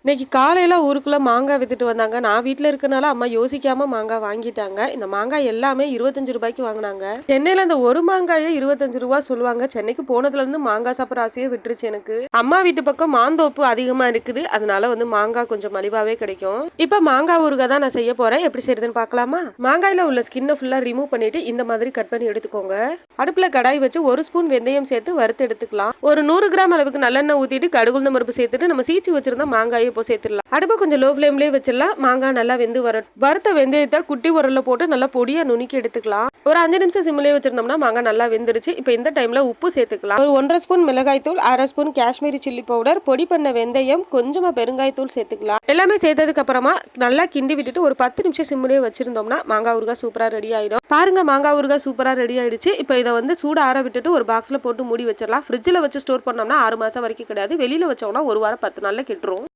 இன்னைக்கு காலையில ஊருக்குள்ள மாங்காய் வித்துட்டு வந்தாங்க. நான் வீட்டில் இருக்கனால அம்மா யோசிக்காம மாங்காய் வாங்கிட்டாங்க. இந்த மாங்காய் எல்லாமே 25 ரூபாய்க்கு வாங்கினாங்க. சென்னையில இந்த ஒரு மாங்காயே 25 ரூபா சொல்லுவாங்க. சென்னைக்கு போனதுல இருந்து மாங்காய் சாப்பிட்ற ஆசையே விட்டுருச்சு எனக்கு. அம்மா வீட்டு பக்கம் மாந்தோப்பு அதிகமா இருக்குது, அதனால மாங்காய் கொஞ்சம் மலிவாவே கிடைக்கும். இப்ப மாங்காய் ஊறுகாய் தான் நான் செய்ய போறேன். எப்படி செய்யறதுன்னு பார்க்கலாமா? மாங்காயில உள்ள ஸ்கின்னை ஃபுல்லா ரிமூவ் பண்ணிட்டு இந்த மாதிரி கட் பண்ணி எடுத்துக்கோங்க. அடுப்புல கடாய் வச்சு 1 ஸ்பூன் வெந்தயம் சேர்த்து வறுத்து எடுத்துக்கலாம். ஒரு 100 கிராம் அளவுக்கு நல்லெண்ணெய் ஊத்திட்டு கடுகுளுந்த பருப்பு சேர்த்துட்டு நம்ம சீச்சி வச்சிருந்தா மாங்காயை சேர்த்துடலாம். அடுப்பை கொஞ்சம் லோ ஃப்ளேம்லயே வச்சிடலாம். மாங்காய் நல்லா வெந்து வரட்டும். வறுத்த வெந்தயத்தை குட்டி உரல்ல போட்டு நல்லா பொடியா நுணுக்கி எடுத்துக்கலாம். ஒரு 5 நிமிஷம் சிம்லயே வச்சிருந்தோம்னா மாங்காய் நல்லா வெந்துருச்சு. இப்போ இந்த டைம்ல உப்பு சேர்த்துக்கலாம். ஒரு 1.5 ஸ்பூன் மிளகாய் தூள், 1/2 ஸ்பூன் காஷ்மீரி சில்லி பவுடர், பொடி பண்ண வெந்தயம், கொஞ்சமா பெருங்காய தூள் சேர்த்துக்கலாம். எல்லாமே சேர்த்ததுக்கு அப்புறமா நல்லா கிண்டி விட்டுட்டு ஒரு 10 நிமிஷம் சிம்லயே வச்சிருந்தோம்னா மாங்காய் ஊறுகாய் சூப்பரா ரெடி ஆயிடும். பாருங்க, மாங்காய் ஊறுகாய் சூப்பரா ரெடி ஆயிடுச்சு. இப்போ இதை சூட ஆற விட்டுட்டு ஒரு பாக்ஸ்ல போட்டு மூடி வச்சிடலாம். ஃப்ரிட்ஜில் வச்சு ஸ்டோர் பண்ணோம்னா 6 மாசம் வரைக்கும் கிடையாது. வெளியில வச்சோம்னா 1 வாரம் 10 நாள்ல கெட்டுரும்.